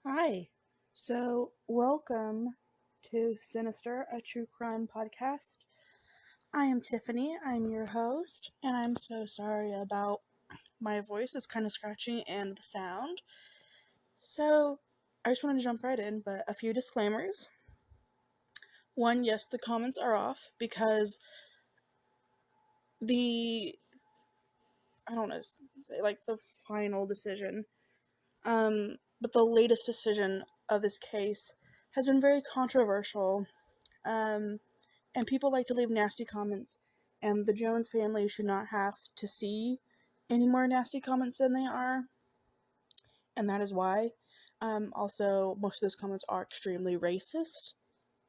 Hi. Welcome to Sinister, a true crime podcast. I am Tiffany. I'm your host, and I'm so sorry about my voice. It's kind of scratchy and the sound. So, I just want to jump right in, but a few disclaimers. One, yes, the comments are off because the I don't know, like the final decision, but the latest decision of this case has been very controversial. Um, and people like to leave nasty comments, and the Jones family should not have to see any more nasty comments than they are, and that is why. Also, most of those comments are extremely racist,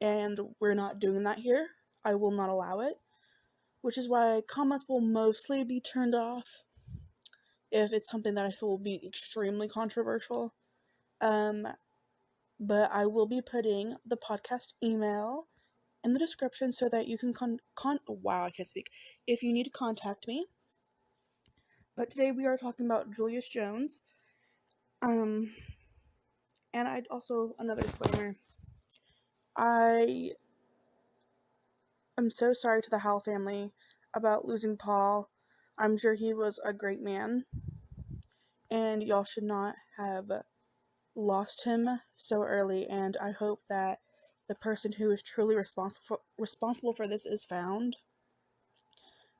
and we're not doing that here. I will not allow it, which is why comments will mostly be turned off if it's something that I feel will be extremely controversial. Um, but I will be putting the podcast email in the description so that you can wow, I can't speak. If you need to contact me. But today we are talking about Julius Jones. Um, and I'd also, another disclaimer. I am so sorry to the Howell family about losing Paul. I'm sure he was a great man, and y'all should not have lost him so early, and I hope that the person who is truly responsible for this is found.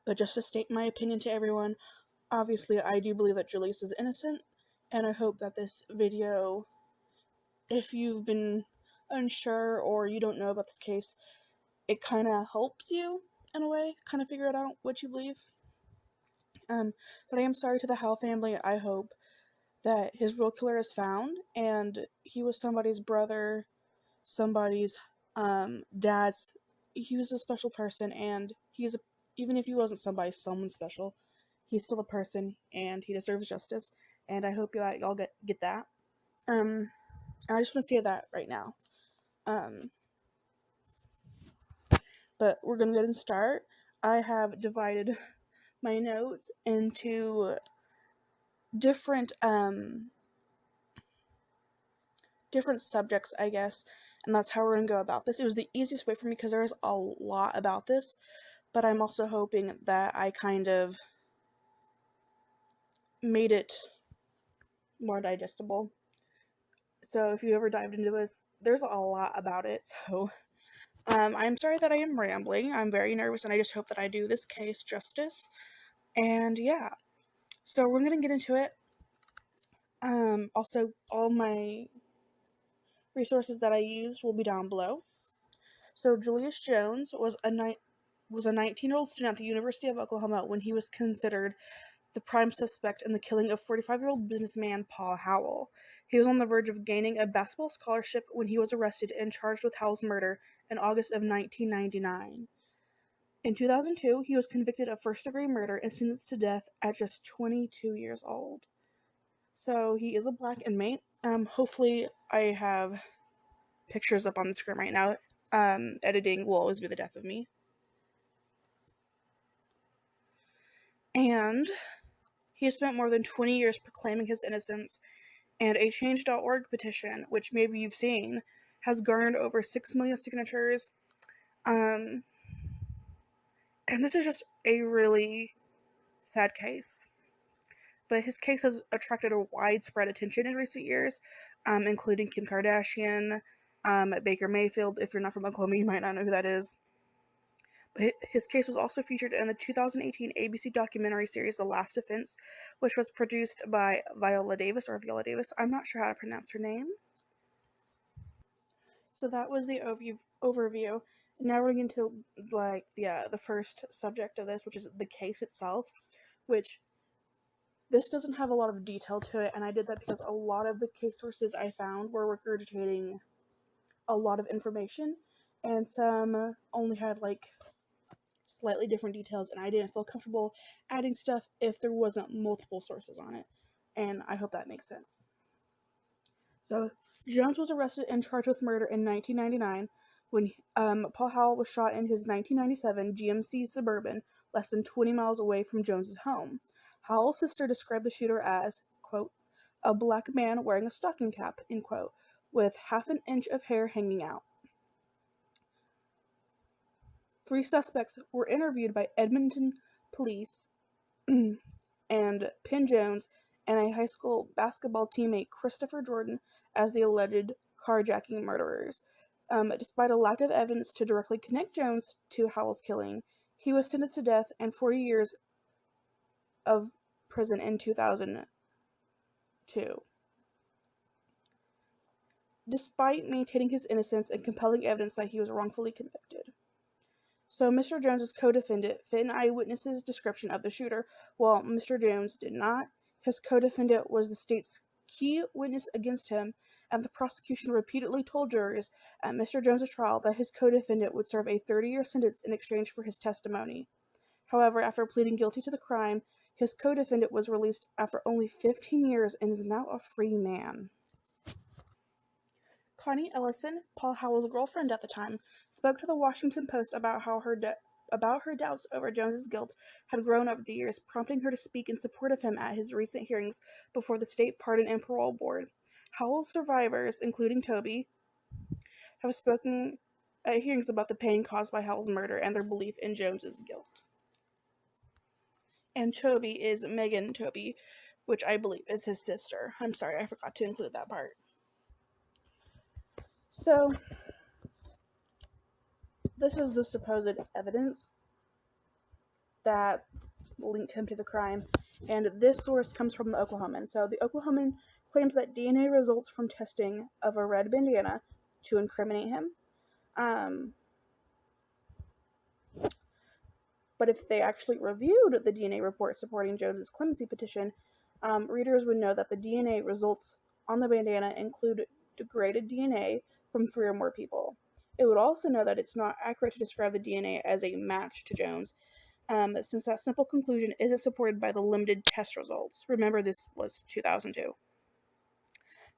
But just to state my opinion to everyone, obviously I do believe that Julius is innocent, and I hope that this video, if you've been unsure or you don't know about this case, it kind of helps you in a way, kind of figure it out what you believe. But I am sorry to the Howell family. I hope that his real killer is found, and he was somebody's brother, somebody's dad's. He was a special person, and even if he wasn't someone special, he's still a person, and he deserves justice. And I hope that y'all get that. I just want to say that right now. Um, but we're gonna go ahead and start. I have divided my notes into different different subjects, I guess, and that's how we're gonna go about this. It was the easiest way for me because there is a lot about this, but I'm also hoping that I kind of made it more digestible. So if you ever dived into this, there's a lot about it. So I'm sorry that I am rambling. I'm very nervous, and I just hope that I do this case justice. And yeah, so we're gonna get into it. Also, all my resources that I used will be down below. So Julius Jones was a 19-year-old student at the University of Oklahoma when he was considered the prime suspect in the killing of 45-year-old businessman Paul Howell. He was on the verge of gaining a basketball scholarship when he was arrested and charged with Howell's murder in August of 1999. In 2002, he was convicted of first-degree murder and sentenced to death at just 22 years old. So he is a black inmate. Hopefully I have pictures up on the screen right now. Editing will always be the death of me. And he spent more than 20 years proclaiming his innocence, and a Change.org petition, which maybe you've seen, has garnered over 6 million signatures. And this is just a really sad case. But his case has attracted a widespread attention in recent years, including Kim Kardashian, Baker Mayfield. If you're not from Oklahoma, you might not know who that is. But his case was also featured in the 2018 ABC documentary series The Last Defense, which was produced by Viola Davis. I'm not sure how to pronounce her name. So that was the overview. Now we're going to the first subject of this, which is the case itself, which this doesn't have a lot of detail to it, and I did that because a lot of the case sources I found were regurgitating a lot of information, and some only had slightly different details, and I didn't feel comfortable adding stuff if there wasn't multiple sources on it, and I hope that makes sense. So Jones was arrested and charged with murder in 1999 when Paul Howell was shot in his 1997 GMC Suburban less than 20 miles away from Jones's home. Howell's sister described the shooter as, quote, a black man wearing a stocking cap, end quote, with half an inch of hair hanging out. 3 suspects were interviewed by Edmonton police and Penn Jones and a high school basketball teammate, Christopher Jordan, as the alleged carjacking murderers. Despite a lack of evidence to directly connect Jones to Howell's killing, he was sentenced to death and 40 years of prison in 2002. Despite maintaining his innocence and compelling evidence that he was wrongfully convicted. So Mr. Jones's co-defendant fit an eyewitness's description of the shooter, while Mr. Jones did not. His co-defendant was the state's key witness against him, and the prosecution repeatedly told jurors at Mr. Jones's trial that his co-defendant would serve a 30-year sentence in exchange for his testimony. However, after pleading guilty to the crime, his co-defendant was released after only 15 years and is now a free man. Connie Ellison, Paul Howell's girlfriend at the time, spoke to the Washington Post about how her doubts over Jones's guilt had grown over the years, prompting her to speak in support of him at his recent hearings before the State Pardon and Parole Board. Howell's survivors, including Toby, have spoken at hearings about the pain caused by Howell's murder and their belief in Jones's guilt. And Toby is Megan Toby, which I believe is his sister. I'm sorry, I forgot to include that part. So, this is the supposed evidence that linked him to the crime, and this source comes from the Oklahoman. So the Oklahoman claims that DNA results from testing of a red bandana to incriminate him. But if they actually reviewed the DNA report supporting Jones's clemency petition, readers would know that the DNA results on the bandana include degraded DNA from 3 or more people. It would also know that it's not accurate to describe the DNA as a match to Jones, since that simple conclusion isn't supported by the limited test results. Remember, this was 2002.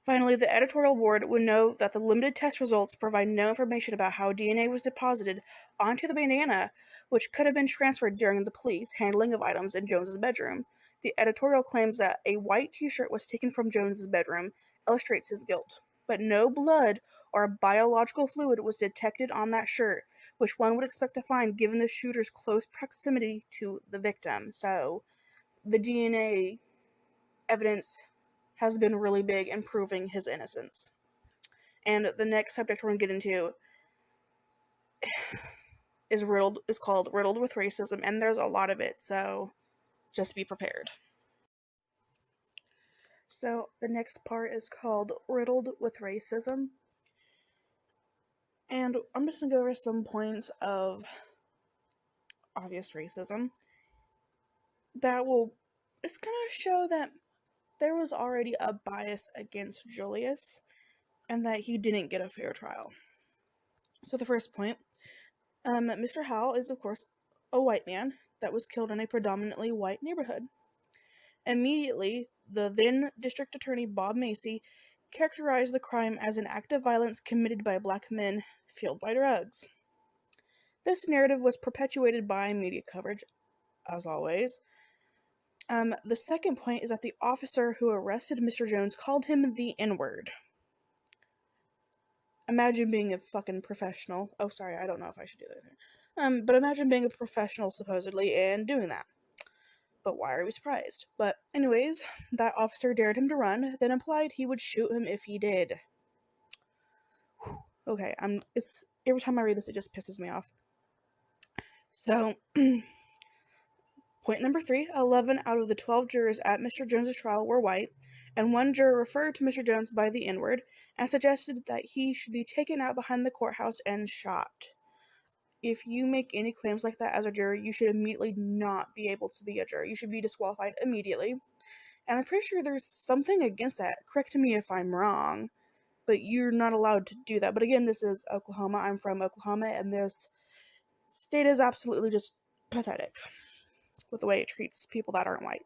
Finally, the editorial board would know that the limited test results provide no information about how DNA was deposited onto the bandana, which could have been transferred during the police handling of items in Jones's bedroom. The editorial claims that a white t-shirt was taken from Jones's bedroom, illustrates his guilt, but no blood or biological fluid was detected on that shirt, which one would expect to find given the shooter's close proximity to the victim. So, the DNA evidence has been really big in proving his innocence. And the next subject we're going to get into is called Riddled with Racism, and there's a lot of it, so just be prepared. So, the next part is called Riddled with Racism. And I'm just going to go over some points of obvious racism that it's going to show that there was already a bias against Julius and that he didn't get a fair trial. So the first point, Mr. Howell is, of course, a white man that was killed in a predominantly white neighborhood. Immediately, the then District Attorney Bob Macy characterized the crime as an act of violence committed by black men fueled by drugs. This narrative was perpetuated by media coverage, as always. The second point is that the officer who arrested Mr. Jones called him the N-word. Imagine being a fucking professional. Oh, sorry, I don't know if I should do that. But imagine being a professional, supposedly, and doing that. But why are we surprised? But anyways, that officer dared him to run, then implied he would shoot him if he did. Okay, every time I read this, it just pisses me off. So, point number 3, 11 out of the 12 jurors at Mr. Jones' trial were white, and one juror referred to Mr. Jones by the N-word and suggested that he should be taken out behind the courthouse and shot. If you make any claims like that as a juror, you should immediately not be able to be a juror. You should be disqualified immediately. And I'm pretty sure there's something against that. Correct me if I'm wrong, but you're not allowed to do that. But again, this is Oklahoma. I'm from Oklahoma, and this state is absolutely just pathetic with the way it treats people that aren't white.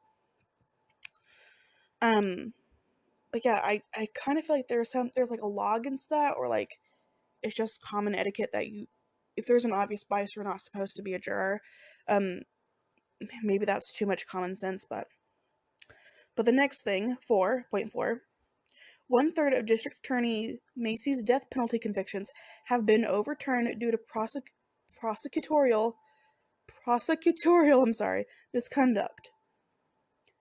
But yeah, I kind of feel like there's like a law against that, or like it's just common etiquette that if there's an obvious bias, you're not supposed to be a juror. Maybe that's too much common sense, but the next thing, point 4, 1/3 of District Attorney Macy's death penalty convictions have been overturned due to prosecutorial misconduct.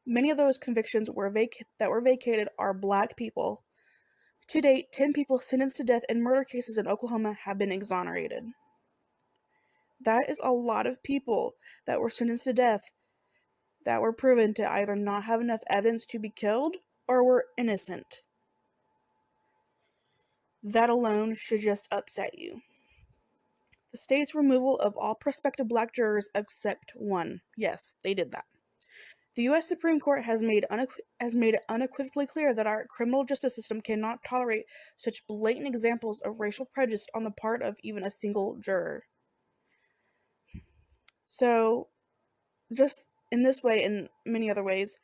Many of those convictions that were vacated are Black people. To date, 10 people sentenced to death in murder cases in Oklahoma have been exonerated. That is a lot of people that were sentenced to death that were proven to either not have enough evidence to be killed or were innocent. That alone should just upset you. The state's removal of all prospective Black jurors except one. Yes, they did that. The U.S. Supreme Court has made it unequivocally clear that our criminal justice system cannot tolerate such blatant examples of racial prejudice on the part of even a single juror. So, just in this way and many other ways,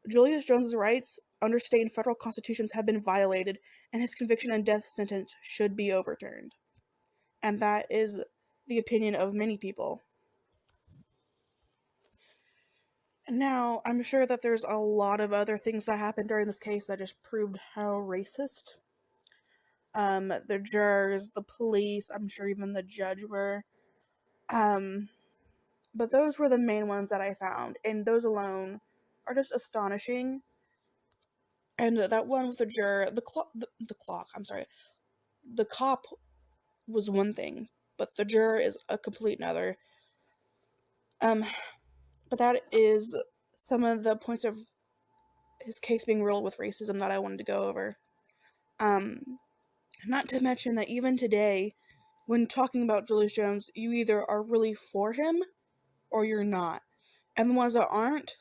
Julius Jones's rights under state and federal constitutions have been violated, and his conviction and death sentence should be overturned. And that is the opinion of many people. Now, I'm sure that there's a lot of other things that happened during this case that just proved how racist the jurors, the police, I'm sure even the judge were. But those were the main ones that I found, and those alone are just astonishing. And that one with the juror, the cop was one thing, but the juror is a complete another. But that is some of the points of his case being riddled with racism that I wanted to go over. Not to mention that even today, when talking about Julius Jones, you either are really for him or you're not. And the ones that aren't,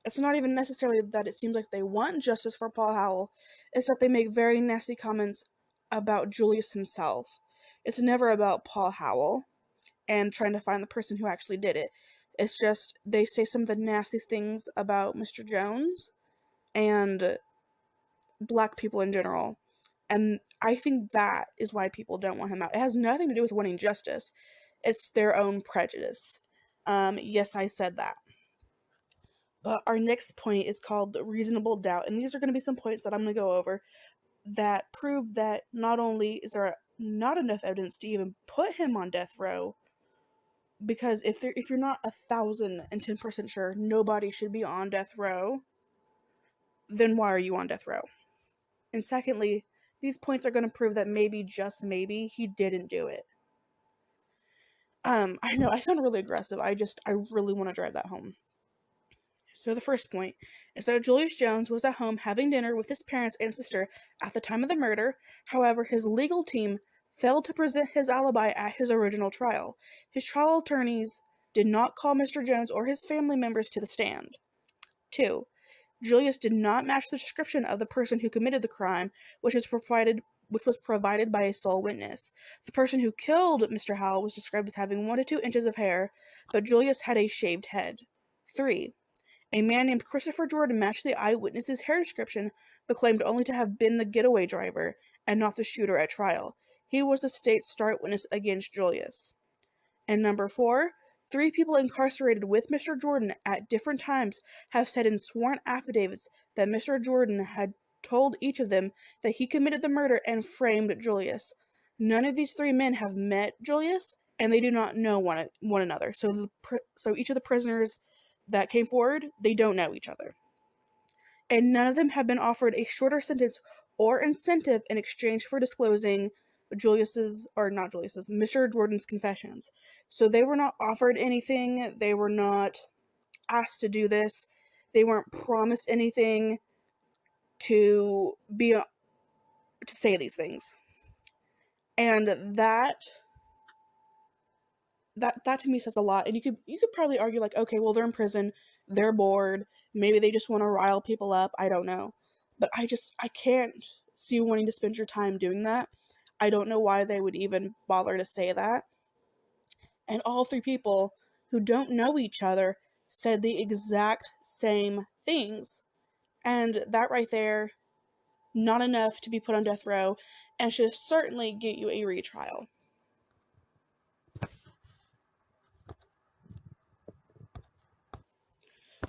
it's not even necessarily that it seems like they want justice for Paul Howell, it's that they make very nasty comments about Julius himself. It's never about Paul Howell and trying to find the person who actually did it. It's just they say some of the nasty things about Mr. Jones and Black people in general. And I think that is why people don't want him out. It has nothing to do with wanting justice. It's their own prejudice. Yes, I said that. But our next point is called reasonable doubt. And these are going to be some points that I'm going to go over that prove that not only is there not enough evidence to even put him on death row, because if you're not 1,010% sure nobody should be on death row, then why are you on death row? And secondly, these points are going to prove that maybe, just maybe, he didn't do it. I know, I sound really aggressive. I really want to drive that home. So the first point is that Julius Jones was at home having dinner with his parents and sister at the time of the murder. However, his legal team failed to present his alibi at his original trial. His trial attorneys did not call Mr. Jones or his family members to the stand. 2. Julius did not match the description of the person who committed the crime, which was provided by a sole witness. The person who killed Mr. Howell was described as having 1 to 2 inches of hair, but Julius had a shaved head. 3. A man named Christopher Jordan matched the eyewitness's hair description, but claimed only to have been the getaway driver and not the shooter at trial. He was the state's star witness against Julius. And number 4, 3 people incarcerated with Mr. Jordan at different times have said in sworn affidavits that Mr. Jordan had told each of them that he committed the murder and framed Julius. None of these 3 men have met Julius, and they do not know one another. So each of the prisoners that came forward, they don't know each other. And none of them have been offered a shorter sentence or incentive in exchange for disclosing Mr. Jordan's confessions. So they were not offered anything. They were not asked to do this. They weren't promised anything to say these things. And that to me says a lot. And you could probably argue like, okay, well, they're in prison, they're bored, maybe they just want to rile people up, I don't know. But I can't see you wanting to spend your time doing that. I don't know why they would even bother to say that. And all 3 people who don't know each other said the exact same things. And that right there, not enough to be put on death row, and should certainly get you a retrial.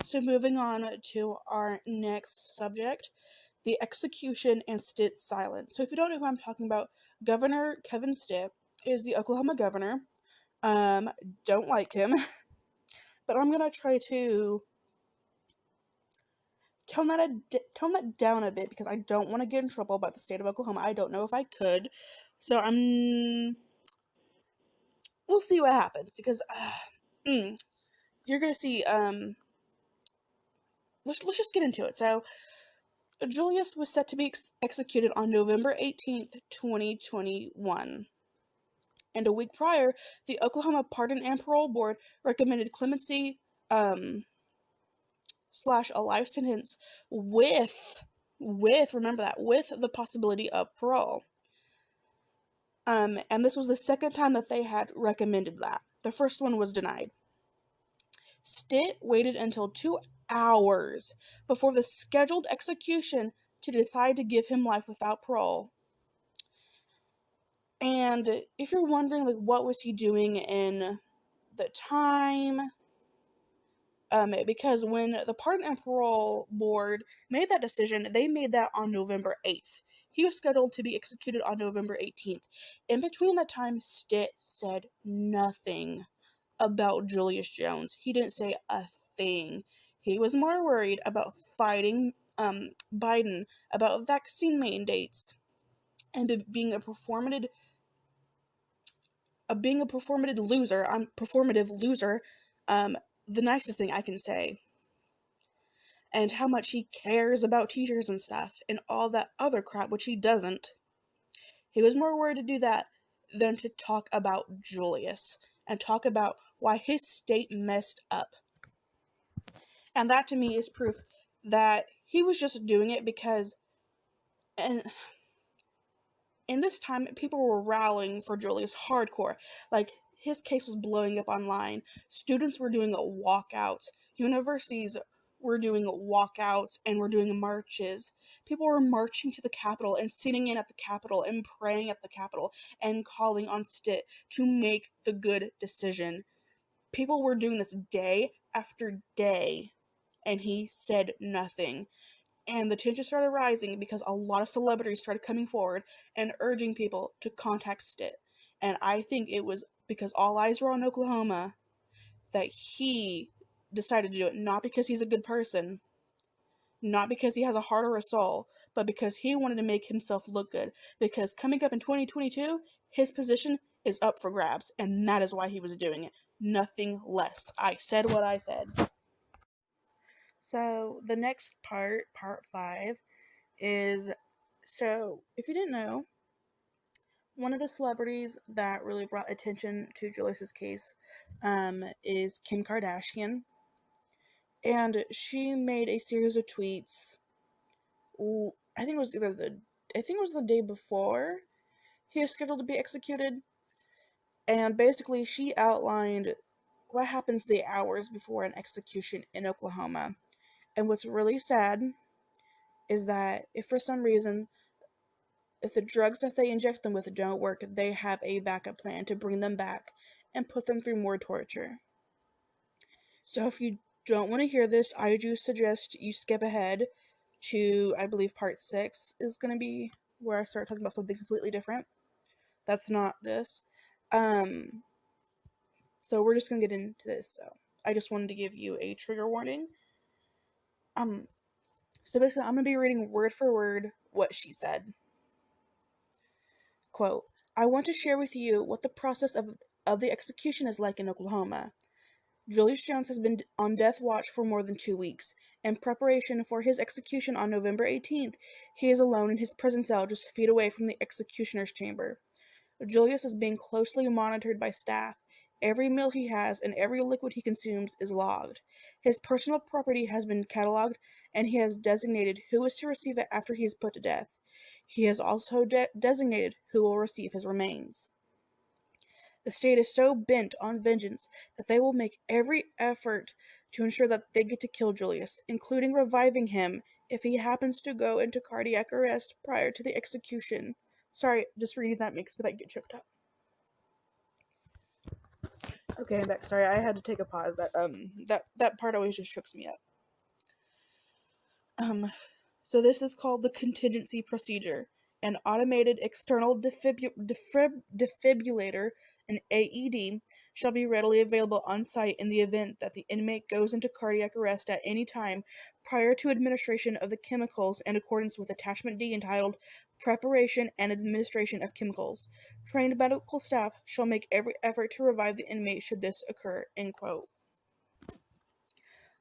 So moving on to our next subject, the execution, and Stitt's silence. So if you don't know who I'm talking about, Governor Kevin Stitt is the Oklahoma governor. Don't like him, but I'm gonna try to tone that down a bit because I don't want to get in trouble by the state of Oklahoma. I don't know if I could, so we'll see what happens because you're gonna see. Let's just get into it. So Julius was set to be executed on November 18th, 2021. And a week prior, the Oklahoma Pardon and Parole Board recommended clemency slash a life sentence with remember that, with the possibility of parole. And this was the second time that they had recommended that. The first one was denied. Stitt waited until 2 hours before the scheduled execution to decide to give him life without parole. And if you're wondering, like, what was he doing in the time? Because when the Pardon and Parole Board made that decision, they made that on November 8th. He was scheduled to be executed on November 18th. In between that time, Stitt said nothing about Julius Jones. He didn't say a thing. He was more worried about fighting Biden about vaccine mandates and being a performative loser, the nicest thing I can say. And how much he cares about teachers and stuff, and all that other crap, which he doesn't. He was more worried to do that than to talk about Julius, and talk about why his state messed up. And that to me is proof that he was just doing it because, and in this time, people were rallying for Julius hardcore. Like, his case was blowing up online. Students were doing walkouts. Universities were doing walkouts and were doing marches. People were marching to the Capitol and sitting in at the Capitol and praying at the Capitol and calling on Stitt to make the good decision. People were doing this day after day, and he said nothing. And the tension started rising because a lot of celebrities started coming forward and urging people to contact Stitt. And I think it was because all eyes were on Oklahoma that he decided to do it, not because he's a good person, not because he has a heart or a soul, but because he wanted to make himself look good. Because coming up in 2022, his position is up for grabs, and that is why he was doing it. Nothing less. I said what I said. So the next part 5, is, so if you didn't know, one of the celebrities that really brought attention to Julius's case is Kim Kardashian. And she made a series of tweets. I think it was the day before he was scheduled to be executed. And basically she outlined what happens the hours before an execution in Oklahoma. And what's really sad is that if for some reason, if the drugs that they inject them with don't work, they have a backup plan to bring them back and put them through more torture. So if you don't want to hear this, I do suggest you skip ahead to, I believe part 6 is going to be where I start talking about something completely different. That's not this. So we're just going to get into this. So I just wanted to give you a trigger warning. So basically I'm going to be reading word for word what she said. Quote, "I want to share with you what the process of the execution is like in Oklahoma. Julius Jones has been on death watch for more than 2 weeks. In preparation for his execution on November 18th, he is alone in his prison cell just feet away from the executioner's chamber. Julius is being closely monitored by staff. Every meal he has and every liquid he consumes is logged. His personal property has been cataloged, and he has designated who is to receive it after he is put to death. He has also designated who will receive his remains. The state is so bent on vengeance that they will make every effort to ensure that they get to kill Julius, including reviving him if he happens to go into cardiac arrest prior to the execution." Sorry, just reading that makes me get choked up. Okay, I'm back. Sorry, I had to take a pause. That part always just chokes me up. So this is called the contingency procedure. An automated external defibrillator, an AED, shall be readily available on site in the event that the inmate goes into cardiac arrest at any time prior to administration of the chemicals in accordance with Attachment D entitled Preparation and Administration of Chemicals. Trained medical staff shall make every effort to revive the inmate should this occur. End quote.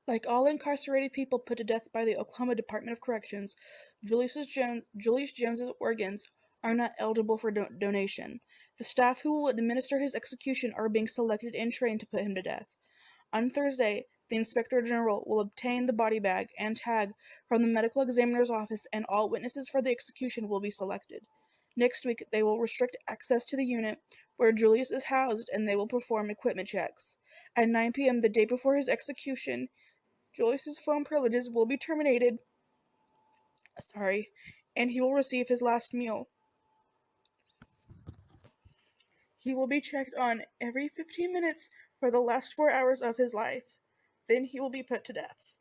Like all incarcerated people put to death by the Oklahoma Department of Corrections, Julius Jones's organs are not eligible for donation. The staff who will administer his execution are being selected and trained to put him to death. On Thursday, the Inspector General will obtain the body bag and tag from the medical examiner's office, and all witnesses for the execution will be selected. Next week, they will restrict access to the unit where Julius is housed, and they will perform equipment checks. At 9 p.m. the day before his execution, Julius's phone privileges will be terminated, and he will receive his last meal. He will be checked on every 15 minutes for the last 4 hours of his life. Then he will be put to death.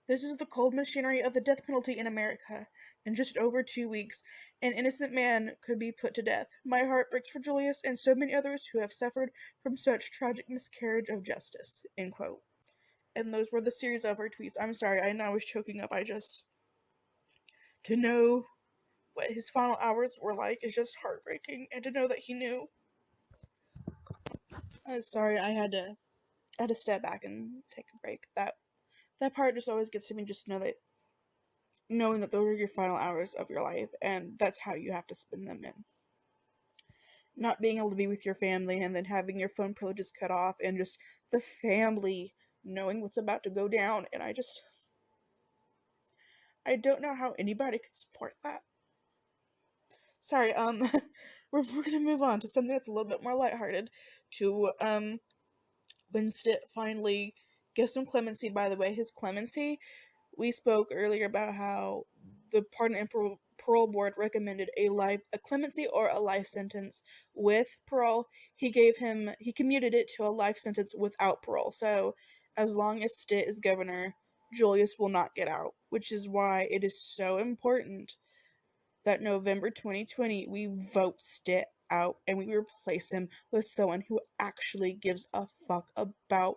This is the cold machinery of the death penalty in America. In just over 2 weeks, an innocent man could be put to death. My heart breaks for Julius and so many others who have suffered from such tragic miscarriage of justice. End quote. And those were the series of her tweets. I'm sorry, I know I was choking up. To know what his final hours were like is just heartbreaking, and to know that he knew. Sorry, I had to step back and take a break. That part just always gets to me. Just knowing that those are your final hours of your life, and that's how you have to spend them in. Not being able to be with your family, and then having your phone privileges cut off, and just the family knowing what's about to go down, and I don't know how anybody could support that. Sorry, we're gonna move on to something that's a little bit more lighthearted. To when Stitt finally gets some clemency. By the way, his clemency, we spoke earlier about how the Pardon and Parole Board recommended a clemency or a life sentence with parole. He commuted it to a life sentence without parole. So as long as Stitt is governor, Julius will not get out, which is why it is so important that November 2020 we vote Stitt out and we replace him with someone who actually gives a fuck about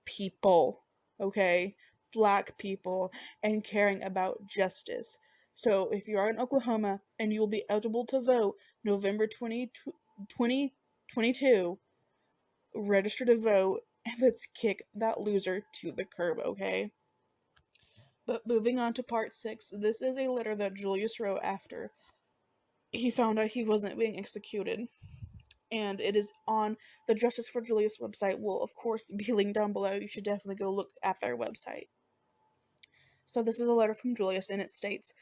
people, okay? Black people, and caring about justice. So if you are in Oklahoma and you will be eligible to vote November 2022, register to vote and let's kick that loser to the curb, okay? But moving on to part 6, this is a letter that Julius wrote after he found out he wasn't being executed. And it is on the Justice for Julius website. Will, of course, be linked down below. You should definitely go look at their website. So this is a letter from Julius, and it states,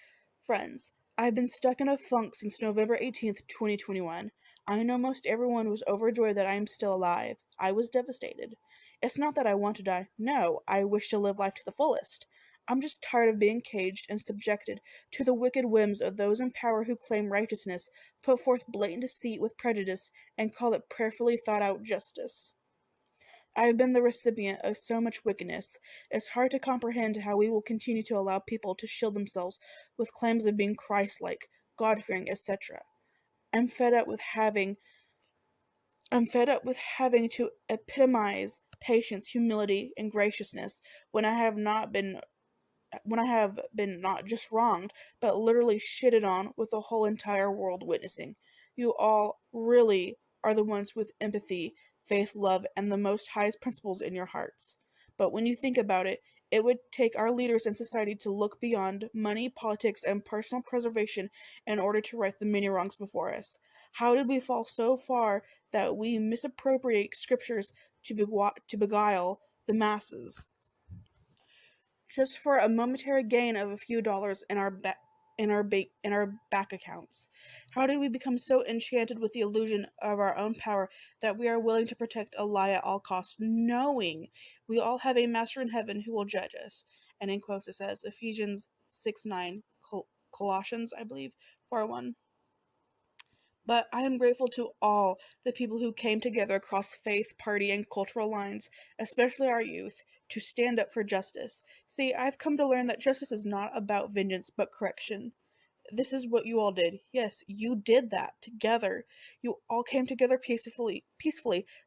Friends, I've been stuck in a funk since November 18th, 2021. I know most everyone was overjoyed that I am still alive. I was devastated. It's not that I want to die. No, I wish to live life to the fullest. I'm just tired of being caged and subjected to the wicked whims of those in power who claim righteousness, put forth blatant deceit with prejudice, and call it prayerfully thought-out justice. I have been the recipient of so much wickedness. It's hard to comprehend how we will continue to allow people to shield themselves with claims of being Christ-like, God-fearing, etc. I'm fed up with having to epitomize patience, humility, and graciousness when I have been not just wronged, but literally shitted on with the whole entire world witnessing. You all really are the ones with empathy, faith, love, and the Most High's principles in your hearts. But when you think about it, it would take our leaders in society to look beyond money, politics, and personal preservation in order to right the many wrongs before us. How did we fall so far that we misappropriate scriptures to beguile the masses? Just for a momentary gain of a few dollars in our back accounts. How did we become so enchanted with the illusion of our own power that we are willing to protect a lie at all costs, knowing we all have a master in heaven who will judge us? And in quotes it says Ephesians 6:9, Colossians, I believe, 4:1. But I am grateful to all the people who came together across faith, party, and cultural lines, especially our youth, to stand up for justice. See, I've come to learn that justice is not about vengeance but correction. This is what you all did. Yes, you did that together. You all came together peacefully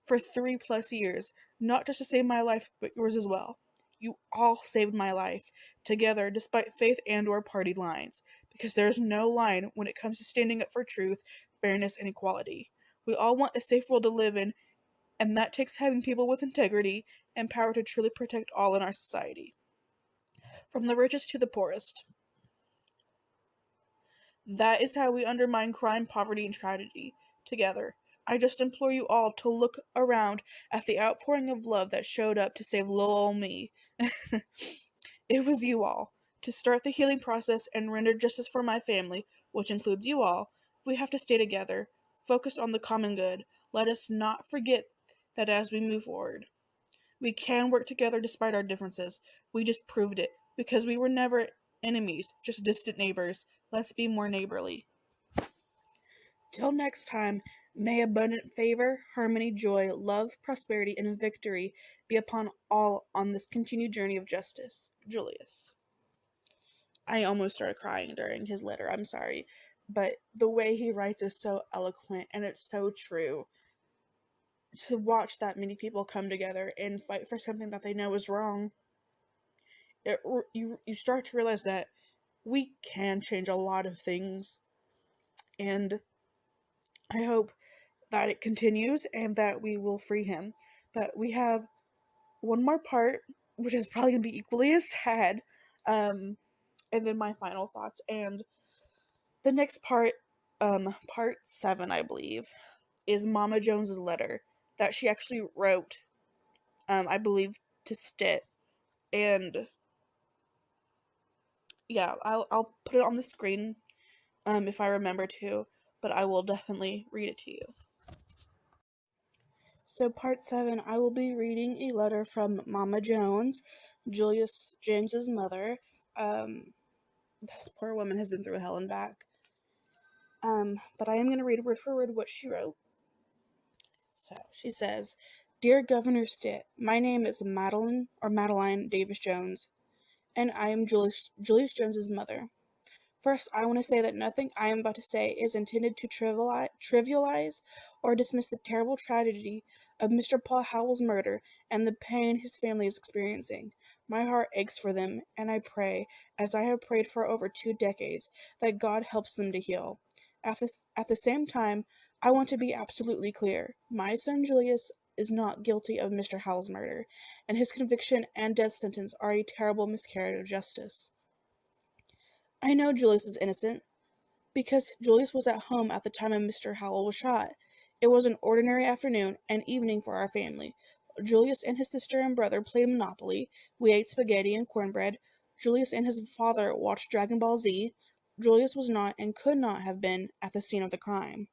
for 3+ years, not just to save my life, but yours as well. You all saved my life together despite faith and or party lines, because there is no line when it comes to standing up for truth, fairness, and equality. We all want a safe world to live in, and that takes having people with integrity and power to truly protect all in our society, from the richest to the poorest. That is how we undermine crime, poverty, and tragedy together. I just implore you all to look around at the outpouring of love that showed up to save little old me. It was you all. To start the healing process and render justice for my family, which includes you all, we have to stay together, focused on the common good. Let us not forget that as we move forward. We can work together despite our differences. We just proved it, because we were never enemies, just distant neighbors. Let's be more neighborly. Till next time, may abundant favor, harmony, joy, love, prosperity, and victory be upon all on this continued journey of justice. Julius. I almost started crying during his letter. I'm sorry. But the way he writes is so eloquent and it's so true. To watch that many people come together and fight for something that they know is wrong, you start to realize that we can change a lot of things. And I hope that it continues and that we will free him. But we have one more part, which is probably going to be equally as sad, and then my final thoughts. And the next part, part 7, I believe, is Mama Jones's letter that she actually wrote, I believe, to Stitt. And yeah, I'll put it on the screen, if I remember to, but I will definitely read it to you. So, part 7, I will be reading a letter from Mama Jones, Julius James's mother. This poor woman has been through hell and back. But I am going to read word for word what she wrote. So, she says, Dear Governor Stitt, my name is Madeline Davis Jones, and I am Julius Jones's mother. First, I want to say that nothing I am about to say is intended to trivialize or dismiss the terrible tragedy of Mr. Paul Howell's murder and the pain his family is experiencing. My heart aches for them, and I pray, as I have prayed for over 2 decades, that God helps them to heal. At the same time, I want to be absolutely clear. My son Julius is not guilty of Mr. Howell's murder, and his conviction and death sentence are a terrible miscarriage of justice. I know Julius is innocent, because Julius was at home at the time Mr. Howell was shot. It was an ordinary afternoon and evening for our family. Julius and his sister and brother played Monopoly. We ate spaghetti and cornbread. Julius and his father watched Dragon Ball Z. Julius was not and could not have been at the scene of the crime.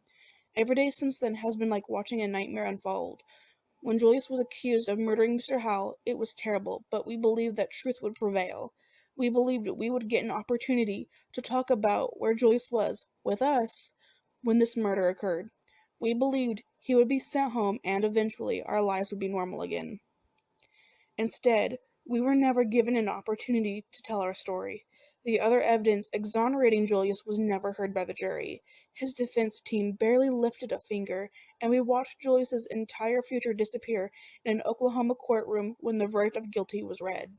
Every day since then has been like watching a nightmare unfold. When Julius was accused of murdering Mr. Howell, it was terrible, but we believed that truth would prevail. We believed we would get an opportunity to talk about where Julius was, with us, when this murder occurred. We believed he would be sent home and eventually our lives would be normal again. Instead, we were never given an opportunity to tell our story. The other evidence exonerating Julius was never heard by the jury. His defense team barely lifted a finger, and we watched Julius's entire future disappear in an Oklahoma courtroom when the verdict of guilty was read.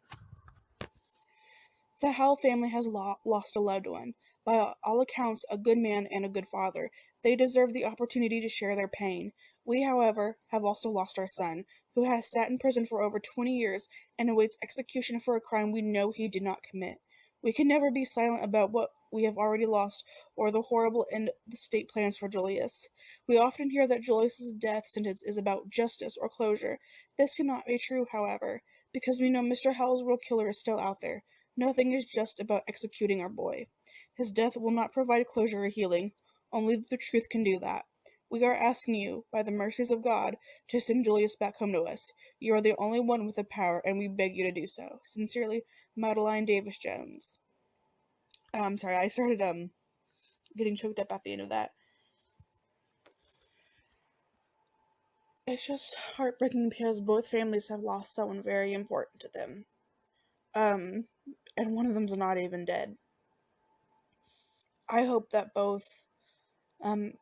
The Howell family has lost a loved one. By all accounts, a good man and a good father. They deserve the opportunity to share their pain. We, however, have also lost our son, who has sat in prison for over 20 years and awaits execution for a crime we know he did not commit. We can never be silent about what we have already lost or the horrible end the state plans for Julius. We often hear that Julius's death sentence is about justice or closure. This cannot be true, however, because we know Mr. Howell's real killer is still out there. Nothing is just about executing our boy. His death will not provide closure or healing. Only the truth can do that. We are asking you, by the mercies of God, to send Julius back home to us. You are the only one with the power, and we beg you to do so. Sincerely, Madeline Davis Jones. I'm sorry, I started getting choked up at the end of that. It's just heartbreaking because both families have lost someone very important to them. And one of them's not even dead. I hope that both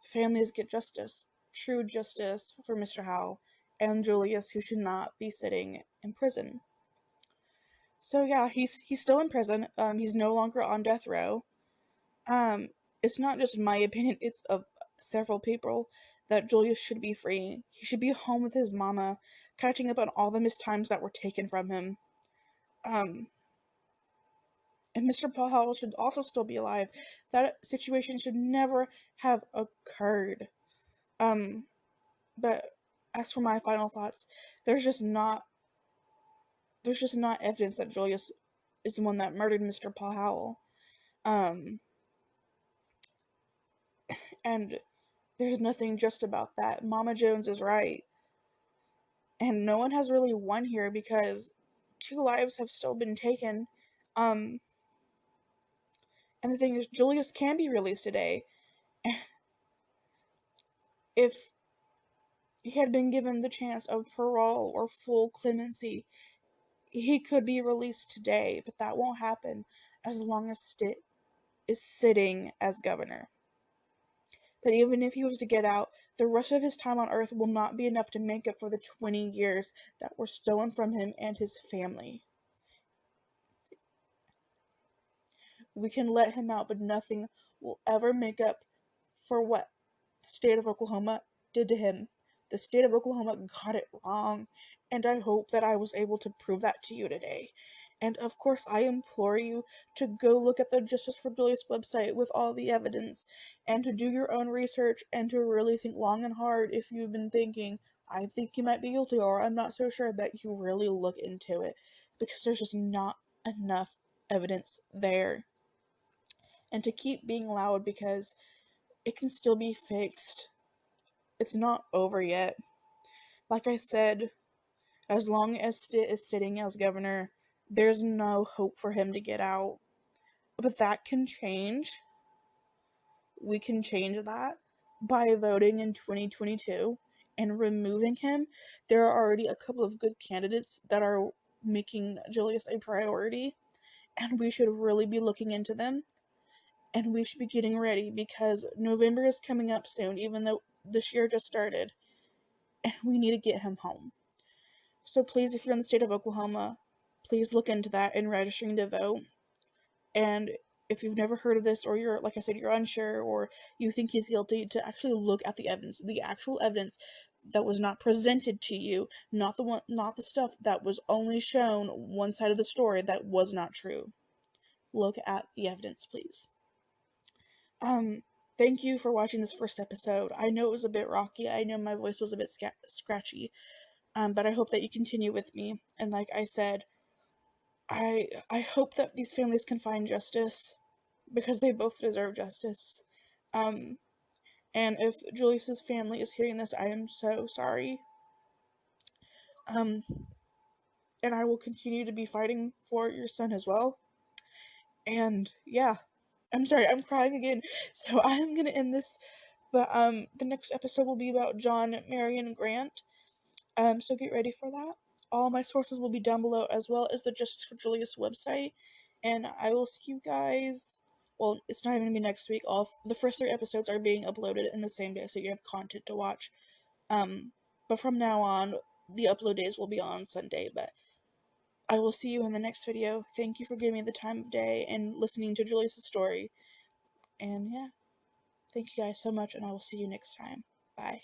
families get justice, true justice for Mr. Howell and Julius, who should not be sitting in prison. So yeah, he's still in prison. He's no longer on death row. Um, it's not just my opinion; it's of several people that Julius should be free. He should be home with his mama, catching up on all the missed times that were taken from him. Um, and Mr. Paul Howell should also still be alive. That situation should never have occurred. Um, but as for my final thoughts, there's just not evidence that Julius is the one that murdered Mr. Paul Howell. Um, and there's nothing just about that. Mama Jones is right. And no one has really won here because 2 lives have still been taken. And the thing is, Julius can be released today. If he had been given the chance of parole or full clemency, he could be released today, but that won't happen as long as Stitt is sitting as governor. But even if he was to get out, the rest of his time on Earth will not be enough to make up for the 20 years that were stolen from him and his family. We can let him out, but nothing will ever make up for what the state of Oklahoma did to him. The state of Oklahoma got it wrong, and I hope that I was able to prove that to you today. And of course, I implore you to go look at the Justice for Julius website with all the evidence, and to do your own research, and to really think long and hard if you've been thinking, I think you might be guilty, or I'm not so sure, that you really look into it, because there's just not enough evidence there. And to keep being loud because it can still be fixed. It's not over yet. Like I said, as long as Stitt is sitting as governor, there's no hope for him to get out. But that can change. We can change that by voting in 2022 and removing him. There are already a couple of good candidates that are making Julius a priority, and we should really be looking into them. And we should be getting ready because November is coming up soon, even though this year just started. And we need to get him home. So please, if you're in the state of Oklahoma, please look into that and registering to vote. And if you've never heard of this, or you're, like I said, you're unsure, or you think he's guilty, to actually look at the evidence, the actual evidence that was not presented to you, not the stuff that was only shown one side of the story that was not true. Look at the evidence, please. Thank you for watching this first episode. I know it was a bit rocky. I know my voice was a bit scratchy. But I hope that you continue with me. And like I said, I hope that these families can find justice because they both deserve justice. And if Julius's family is hearing this, I am so sorry. And I will continue to be fighting for your son as well. And yeah, I'm sorry, I'm crying again. So I'm gonna end this. But the next episode will be about John, Marion, Grant. So get ready for that. All my sources will be down below, as well as the Justice for Julius website. And I will see you guys. Well, it's not even gonna be next week. All the first 3 episodes are being uploaded in the same day, so you have content to watch. But from now on, the upload days will be on Sunday. But I will see you in the next video. Thank you for giving me the time of day and listening to Julius' story. And yeah, thank you guys so much, and I will see you next time. Bye.